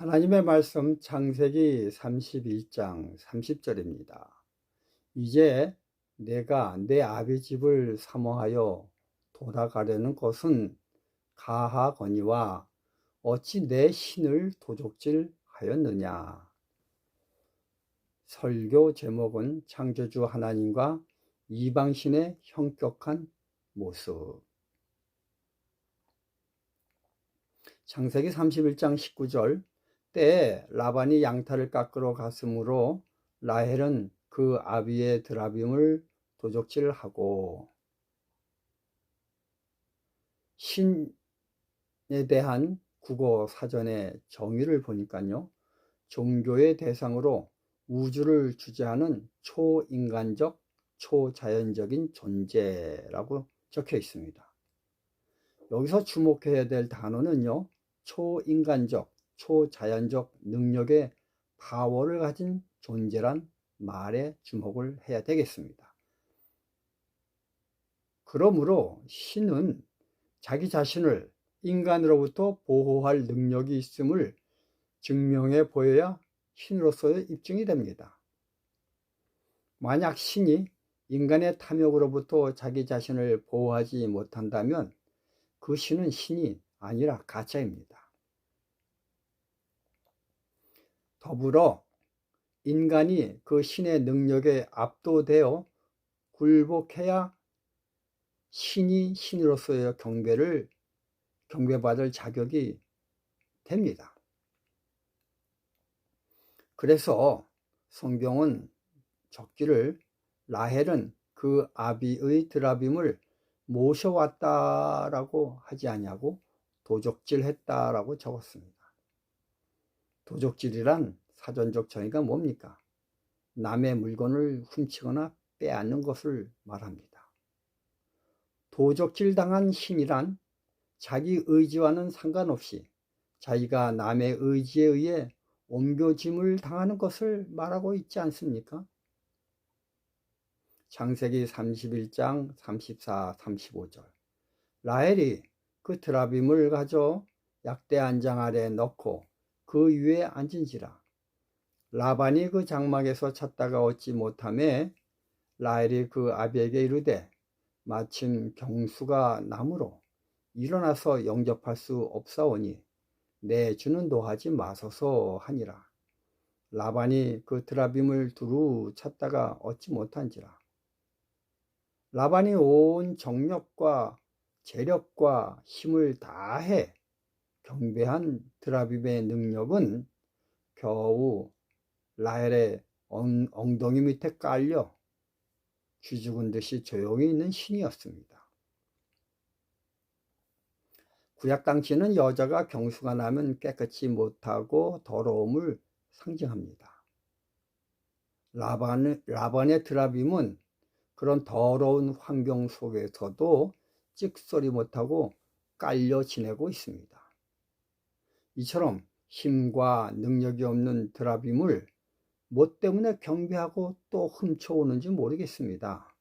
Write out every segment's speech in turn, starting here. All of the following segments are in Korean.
하나님의 말씀 창세기 31장 30절입니다. 이제 내가 내 아비 집을 사모하여 돌아가려는 것은 가하거니와 어찌 내 신을 도적질하였느냐. 설교 제목은 창조주 하나님과 이방신의 형격한 모습. 창세기 31장 19절 때에 라반이 양탈을 깎으러 갔으므로 라헬은 그 아비의 드라빔을 도적질하고, 신에 대한 국어 사전의 정의를 보니까요, 종교의 대상으로 우주를 주재하는 초인간적, 초자연적인 존재라고 적혀 있습니다. 여기서 주목해야 될 단어는요, 초인간적, 초자연적 능력의 파워를 가진 존재란 말에 주목을 해야 되겠습니다. 그러므로 신은 자기 자신을 인간으로부터 보호할 능력이 있음을 증명해 보여야 신으로서의 입증이 됩니다. 만약 신이 인간의 탐욕으로부터 자기 자신을 보호하지 못한다면 그 신은 신이 아니라 가짜입니다. 더불어 인간이 그 신의 능력에 압도되어 굴복해야 신이 신으로서의 경배받을 자격이 됩니다. 그래서 성경은 적기를 라헬은 그 아비의 드라빔을 모셔왔다라고 하지 아니하고 도적질했다라고 적었습니다. 도적질이란 사전적 정의가 뭡니까? 남의 물건을 훔치거나 빼앗는 것을 말합니다. 도적질 당한 신이란 자기 의지와는 상관없이 자기가 남의 의지에 의해 옮겨짐을 당하는 것을 말하고 있지 않습니까? 창세기 31장 34, 35절 라헬이 그 드라빔을 가져 약대 한 장 아래 넣고 그 위에 앉은지라. 라반이 그 장막에서 찾다가 얻지 못하매 라헬이 그 아비에게 이르되 마침 경수가 나므로 일어나서 영접할 수 없사오니 내 주는 노하지 마소서 하니라. 라반이 그 드라빔을 두루 찾다가 얻지 못한지라. 라반이 온 정력과 재력과 힘을 다해 경배한 드라빔의 능력은 겨우 라헬의 엉덩이 밑에 깔려 쥐죽은 듯이 조용히 있는 신이었습니다. 구약 당시는 여자가 경수가 나면 깨끗이 못하고 더러움을 상징합니다. 라반의 드라빔은 그런 더러운 환경 속에서도 찍소리 못하고 깔려 지내고 있습니다. 이처럼 힘과 능력이 없는 드라빔을 뭐 때문에 경배하고 또 훔쳐오는지 모르겠습니다.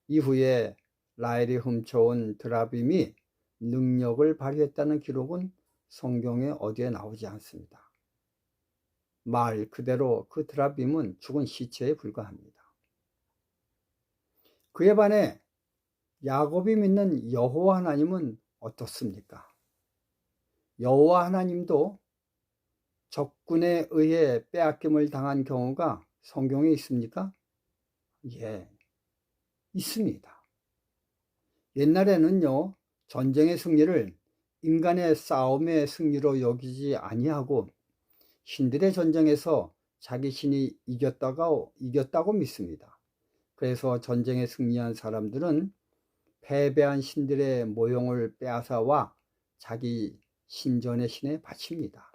이후에 라헬이 훔쳐온 드라빔이 능력을 발휘했다는 기록은 성경에 어디에 나오지 않습니다. 말 그대로 그 드라빔은 죽은 시체에 불과합니다. 그에 반해 야곱이 믿는 여호와 하나님은 어떻습니까? 여호와 하나님도 적군에 의해 빼앗김을 당한 경우가 성경에 있습니까? 예, 있습니다. 옛날에는요, 전쟁의 승리를 인간의 싸움의 승리로 여기지 아니하고 신들의 전쟁에서 자기 신이 이겼다고 믿습니다. 그래서 전쟁에 승리한 사람들은 패배한 신들의 모형을 빼앗아와 자기 신전의 신에 바칩니다.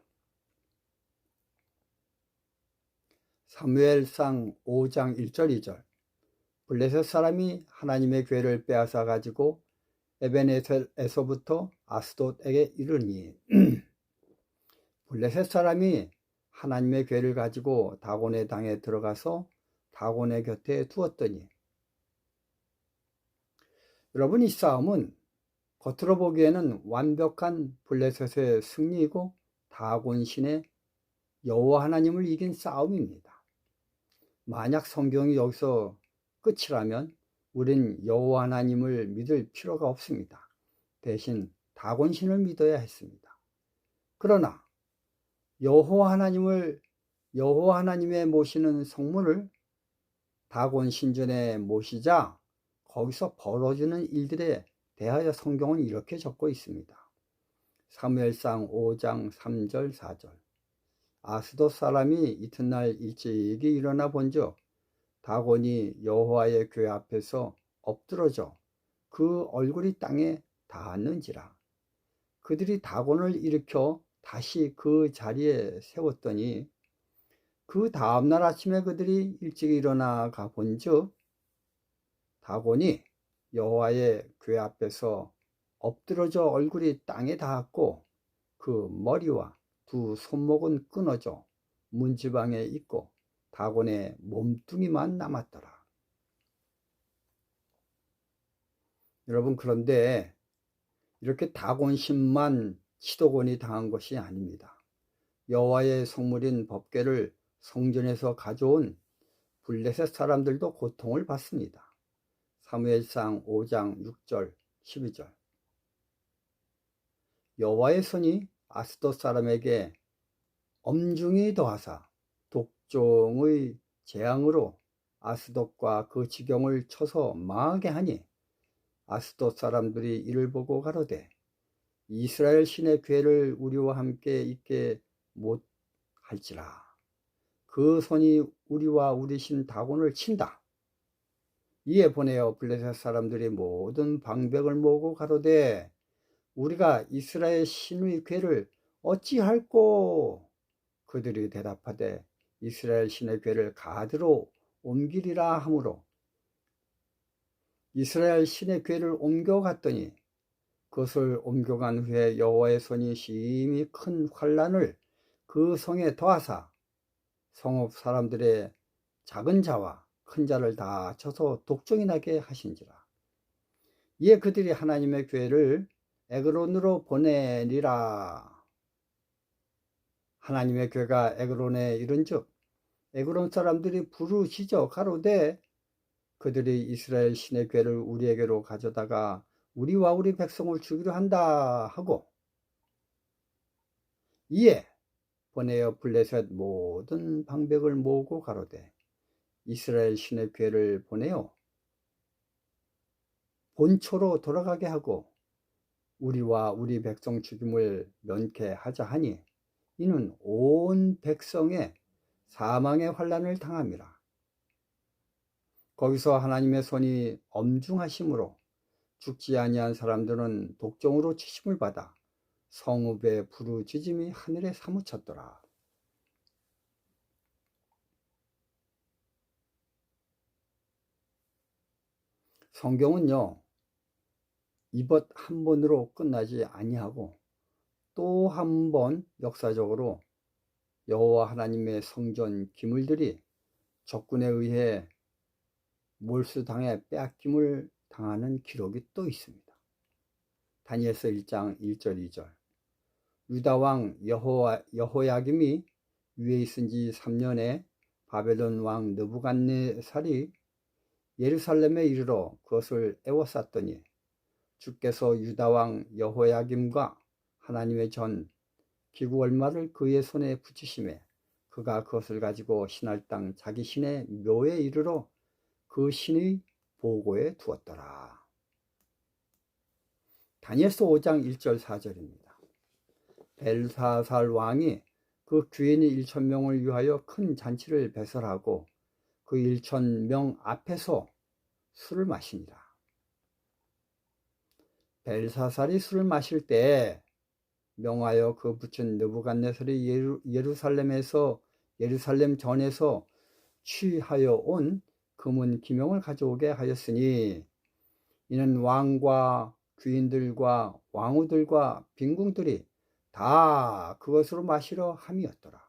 사무엘상 5장 1절 2절 블레셋 사람이 하나님의 궤를 빼앗아 가지고 에벤에셀에서부터 아스돗에게 이르니 블레셋 사람이 하나님의 궤를 가지고 다곤의 당에 들어가서 다곤의 곁에 두었더니. 여러분, 이 싸움은 겉으로 보기에는 완벽한 블레셋의 승리이고 다곤신의 여호와 하나님을 이긴 싸움입니다. 만약 성경이 여기서 끝이라면 우린 여호와 하나님을 믿을 필요가 없습니다. 대신 다곤신을 믿어야 했습니다. 그러나 여호와 하나님의 모시는 성물을 다곤 신전에 모시자 거기서 벌어지는 일들에 대하여 성경은 이렇게 적고 있습니다. 사무엘상 5장 3절 4절. 아스돗 사람이 이튿날 일찍이 일어나 본즉 다곤이 여호와의 궤 앞에서 엎드러져 그 얼굴이 땅에 닿았는지라. 그들이 다곤을 일으켜 다시 그 자리에 세웠더니 그 다음날 아침에 그들이 일찍 일어나 가본즉 다곤이 여호와의 궤 앞에서 엎드러져 얼굴이 땅에 닿았고 그 머리와 두 손목은 끊어져 문지방에 있고 다곤의 몸뚱이만 남았더라. 여러분, 그런데 이렇게 다곤신만 치도곤이 당한 것이 아닙니다. 여호와의 성물인 법궤를 성전에서 가져온 블레셋 사람들도 고통을 받습니다. 사무엘상 5장 6절 12절. 여호와의 손이 아스돗 사람에게 엄중히 더하사 독종의 재앙으로 아스돗과 그 지경을 쳐서 망하게 하니 아스돗 사람들이 이를 보고 가로되 이스라엘 신의 궤를 우리와 함께 있게 못할지라. 그 손이 우리와 우리 신 다곤을 친다. 이에 보내어 블레셋 사람들이 모든 방백을 모으고 가로되 우리가 이스라엘 신의 궤를 어찌할꼬? 그들이 대답하되 이스라엘 신의 궤를 가드로 옮기리라 하므로 이스라엘 신의 궤를 옮겨갔더니 그것을 옮겨간 후에 여호와의 손이 심히 큰 환난을 그 성에 더하사 성읍 사람들의 작은 자와 큰 자를 다 쳐서 독종이 나게 하신지라. 이에 그들이 하나님의 궤를 에그론으로 보내니라. 하나님의 궤가 에그론에 이른즉 에그론 사람들이 부르짖어 가로되 그들이 이스라엘 신의 궤를 우리에게로 가져다가 우리와 우리 백성을 죽이려 한다 하고 이에 보내어 블레셋 모든 방백을 모으고 가로되 이스라엘 신의 궤를 보내어 본초로 돌아가게 하고 우리와 우리 백성 죽임을 면케하자 하니 이는 온 백성의 사망의 환난을 당함이라. 거기서 하나님의 손이 엄중하심으로 죽지 아니한 사람들은 독종으로 치심을 받아 성읍의 부르짖음이 하늘에 사무쳤더라. 성경은요, 이것 한 번으로 끝나지 아니하고 또 한 번 역사적으로 여호와 하나님의 성전 기물들이 적군에 의해 몰수당해 빼앗김을 당하는 기록이 또 있습니다. 다니엘서 1장 1절 2절. 유다왕 여호야김이 위에 있은 지 3년에 바벨론 왕 느부갓네살이 예루살렘에 이르러 그것을 에워쌌더니 주께서 유다왕 여호야김과 하나님의 전 기구 얼마를 그의 손에 붙이심에 그가 그것을 가지고 신할 땅 자기 신의 묘에 이르러 그 신의 보고에 두었더라. 다니엘서 5장 1절 4절입니다. 벨사살 왕이 그 귀인이 1,000명을 위하여 큰 잔치를 배설하고 그 1,000명 앞에서 술을 마시니라. 벨사살이 술을 마실 때 명하여 그 붙인 느부갓네살이 예루살렘 전에서 취하여 온 금은 기명을 가져오게 하였으니 이는 왕과 귀인들과 왕후들과 빈궁들이 다 그것으로 마시려 함이었더라.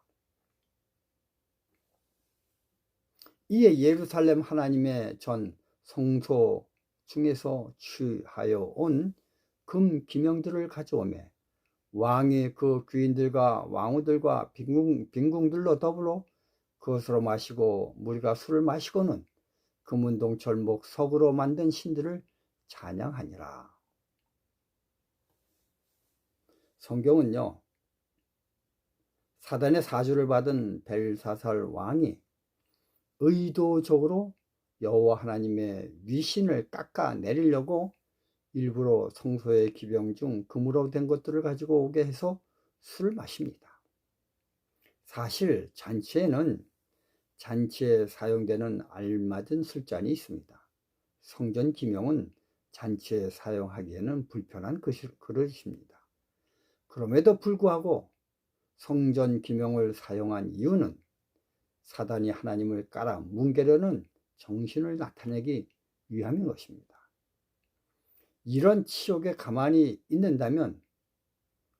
이에 예루살렘 하나님의 전 성소 중에서 취하여 온 금 기명들을 가져오매 왕이 그 귀인들과 왕후들과 빈궁들로 더불어 그것으로 마시고 무리가 술을 마시고는 금운동철목 석으로 만든 신들을 찬양하니라. 성경은요, 사단의 사주를 받은 벨사살 왕이 의도적으로 여호와 하나님의 위신을 깎아내리려고 일부러 성소의 기병 중 금으로 된 것들을 가지고 오게 해서 술을 마십니다. 사실 잔치에는 잔치에 사용되는 알맞은 술잔이 있습니다. 성전 기명은 잔치에 사용하기에는 불편한 그릇입니다. 그럼에도 불구하고 성전 기명을 사용한 이유는 사단이 하나님을 깔아 뭉개려는 정신을 나타내기 위함인 것입니다. 이런 치욕에 가만히 있는다면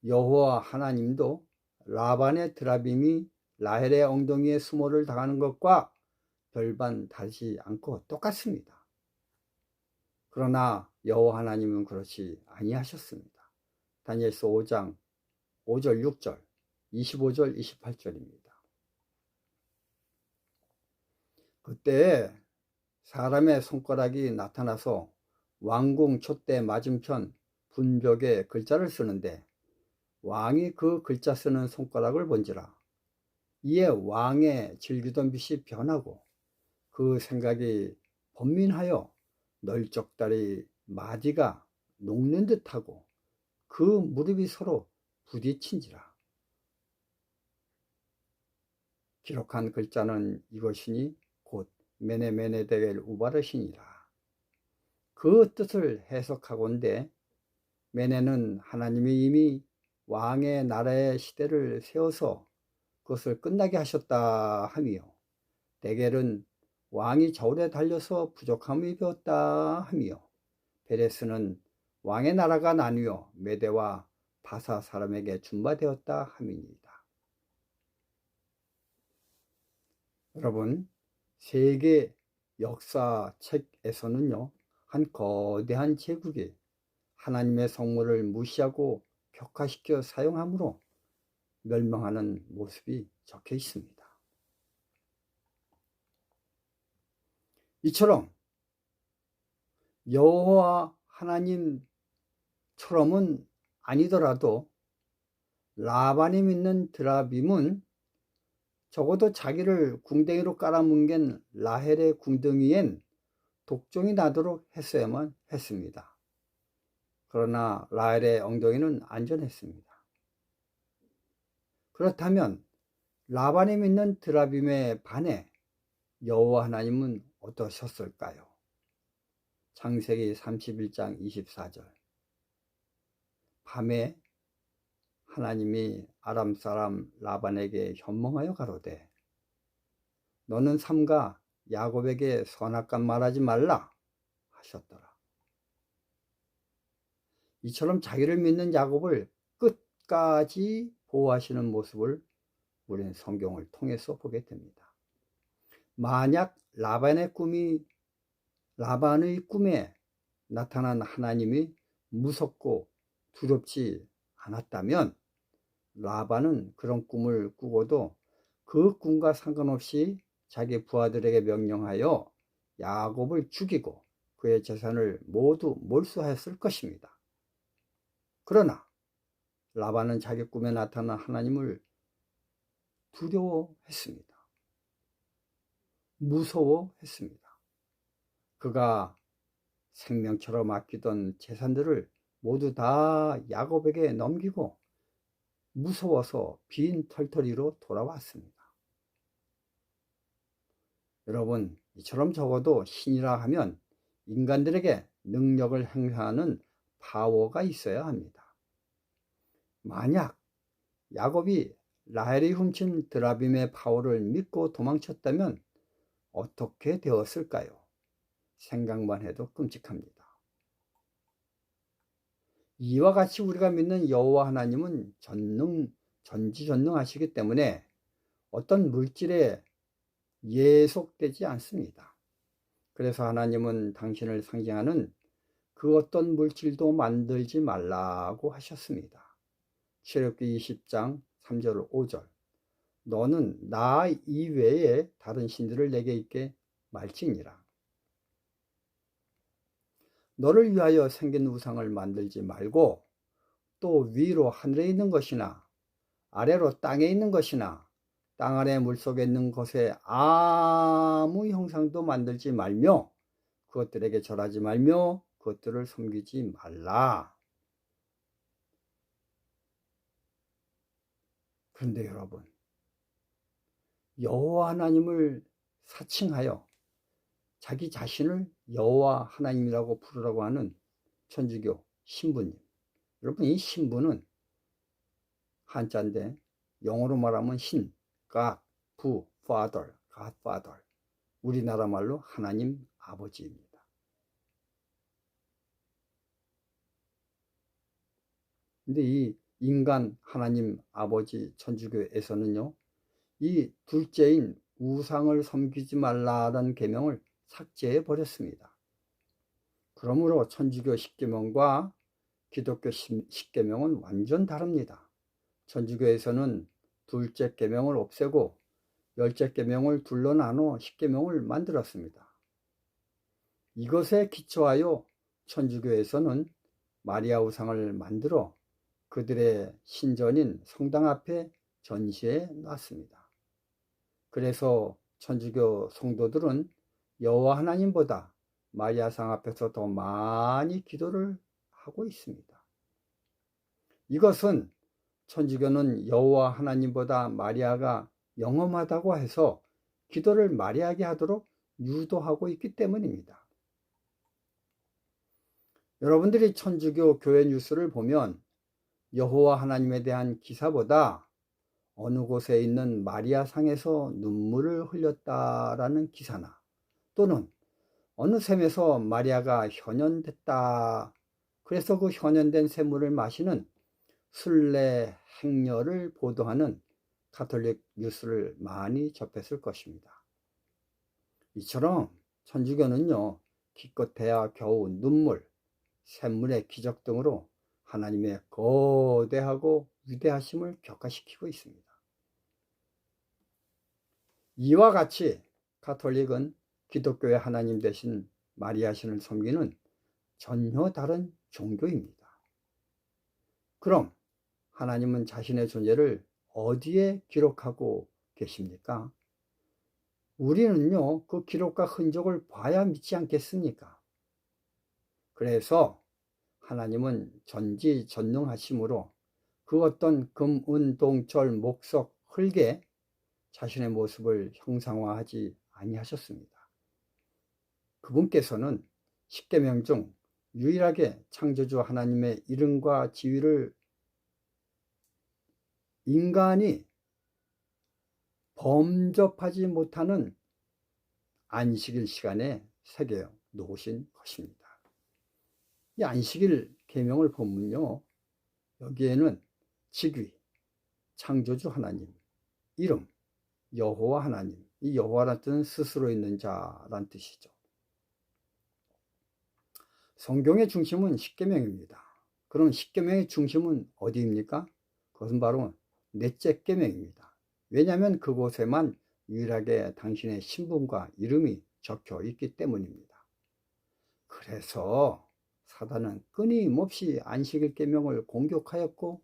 여호와 하나님도 라반의 드라빔이 라헬의 엉덩이에 수모를 당하는 것과 별반 다르지 않고 똑같습니다. 그러나 여호와 하나님은 그렇지 아니하셨습니다. 다니엘서 5장 5절 6절 25절 28절입니다. 그때 사람의 손가락이 나타나서 왕궁 촛대 맞은편 분벽에 글자를 쓰는데 왕이 그 글자 쓰는 손가락을 본지라. 이에 왕의 즐기던 빛이 변하고 그 생각이 번민하여 널쩍다리 마디가 녹는 듯하고 그 무릎이 서로 부딪힌지라. 기록한 글자는 이것이니 곧 메네메네데겔 우바르시니라. 그 뜻을 해석하건대 메네는 하나님이 이미 왕의 나라의 시대를 세워서 그것을 끝나게 하셨다 하며, 데겔은 왕이 저울에 달려서 부족함을 입었다 하며, 베레스는 왕의 나라가 나뉘어 메대와 바사 사람에게 준바되었다 함이니이다. 여러분, 세계 역사책에서는요, 한 거대한 제국이 하나님의 성물을 무시하고 격화시켜 사용함으로 멸망하는 모습이 적혀 있습니다. 이처럼 여호와 하나님처럼은 아니더라도 라반이 믿는 드라빔은 적어도 자기를 궁뎅이로 깔아뭉갠 라헬의 궁둥이엔 독종이 나도록 했어야만 했습니다. 그러나 라헬의 엉덩이는 안전했습니다. 그렇다면 라반이 믿는 드라빔에 반해 여호와 하나님은 어떠셨을까요? 창세기 31장 24절. 밤에 하나님이 아람 사람 라반에게 현몽하여 가로되 너는 삼가 야곱에게 선악간 말하지 말라 하셨더라. 이처럼 자기를 믿는 야곱을 끝까지 보호하시는 모습을 우리는 성경을 통해서 보게 됩니다. 만약 라반의 꿈에 나타난 하나님이 무섭고 두렵지 않았다면 라반은 그런 꿈을 꾸고도 그 꿈과 상관없이 자기 부하들에게 명령하여 야곱을 죽이고 그의 재산을 모두 몰수하였을 것입니다. 그러나 라반은 자기 꿈에 나타난 하나님을 두려워했습니다. 무서워했습니다. 그가 생명처럼 아끼던 재산들을 모두 다 야곱에게 넘기고 무서워서 빈 털터리로 돌아왔습니다. 여러분, 이처럼 적어도 신이라 하면 인간들에게 능력을 행사하는 파워가 있어야 합니다. 만약 야곱이 라헬이 훔친 드라빔의 파워를 믿고 도망쳤다면 어떻게 되었을까요? 생각만 해도 끔찍합니다. 이와 같이 우리가 믿는 여호와 하나님은 전지전능하시기 때문에 어떤 물질에 예속되지 않습니다. 그래서 하나님은 당신을 상징하는 그 어떤 물질도 만들지 말라고 하셨습니다. 출애굽기 20장 3절 5절 너는 나 이외에 다른 신들을 내게 있게 말지니라. 너를 위하여 생긴 우상을 만들지 말고 또 위로 하늘에 있는 것이나 아래로 땅에 있는 것이나 땅 아래 물속에 있는 것에 아무 형상도 만들지 말며 그것들에게 절하지 말며 그것들을 섬기지 말라. 그런데 여러분, 여호와 하나님을 사칭하여 자기 자신을 여호와 하나님이라고 부르라고 하는 천주교 신부님, 여러분 이 신부는 한자인데 영어로 말하면 신, God, 부, Father, Godfather, 우리나라 말로 하나님 아버지입니다. 근데 이 인간 하나님 아버지 천주교에서는요, 이 둘째인 우상을 섬기지 말라는 계명을 삭제해 버렸습니다. 그러므로 천주교 십계명과 기독교 십계명은 완전 다릅니다. 천주교에서는 둘째 계명을 없애고 열째 계명을 둘로 나눠 십계명을 만들었습니다. 이것에 기초하여 천주교에서는 마리아 우상을 만들어 그들의 신전인 성당 앞에 전시해 놨습니다. 그래서 천주교 성도들은 여호와 하나님보다 마리아상 앞에서 더 많이 기도를 하고 있습니다. 이것은 천주교는 여호와 하나님보다 마리아가 영험하다고 해서 기도를 마리아에게 하도록 유도하고 있기 때문입니다. 여러분들이 천주교 교회 뉴스를 보면 여호와 하나님에 대한 기사보다 어느 곳에 있는 마리아 상에서 눈물을 흘렸다라는 기사나 또는 어느 샘에서 마리아가 현현됐다, 그래서 그 현현된 샘물을 마시는 순례 행렬을 보도하는 가톨릭 뉴스를 많이 접했을 것입니다. 이처럼 천주교는요, 기껏해야 겨우 눈물, 샘물의 기적 등으로 하나님의 거대하고 위대하심을 격화시키고 있습니다. 이와 같이 가톨릭은 기독교의 하나님 대신 마리아 신을 섬기는 전혀 다른 종교입니다. 그럼 하나님은 자신의 존재를 어디에 기록하고 계십니까? 우리는요, 그 기록과 흔적을 봐야 믿지 않겠습니까? 그래서 하나님은 전지전능하심으로 그 어떤 금, 은, 동, 철, 목석, 흙에 자신의 모습을 형상화하지 아니하셨습니다. 그분께서는 십계명 중 유일하게 창조주 하나님의 이름과 지위를 인간이 범접하지 못하는 안식일 시간에 새겨 놓으신 것입니다. 이 안식일 계명을 보면요, 여기에는 직위, 창조주 하나님, 이름, 여호와 하나님, 이 여호와란 뜻은 스스로 있는 자란 뜻이죠. 성경의 중심은 십계명입니다. 그럼 십계명의 중심은 어디입니까? 그것은 바로 넷째 계명입니다. 왜냐하면 그곳에만 유일하게 당신의 신분과 이름이 적혀 있기 때문입니다. 그래서 사단은 끊임없이 안식일 계명을 공격하였고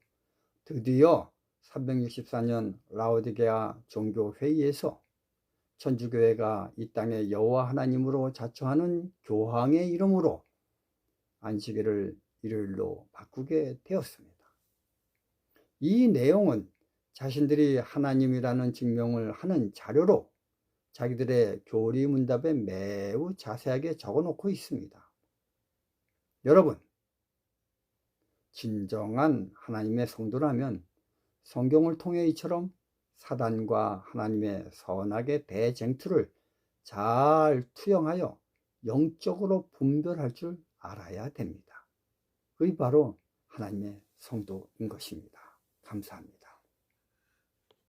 드디어 364년 라오디게아 종교회의에서 천주교회가 이 땅의 여호와 하나님으로 자처하는 교황의 이름으로 안식일을 일요일로 바꾸게 되었습니다. 이 내용은 자신들이 하나님이라는 증명을 하는 자료로 자기들의 교리 문답에 매우 자세하게 적어놓고 있습니다. 여러분, 진정한 하나님의 성도라면 성경을 통해 이처럼 사단과 하나님의 선악의 대쟁투를 잘 투영하여 영적으로 분별할 줄 알아야 됩니다. 그게 바로 하나님의 성도인 것입니다. 감사합니다.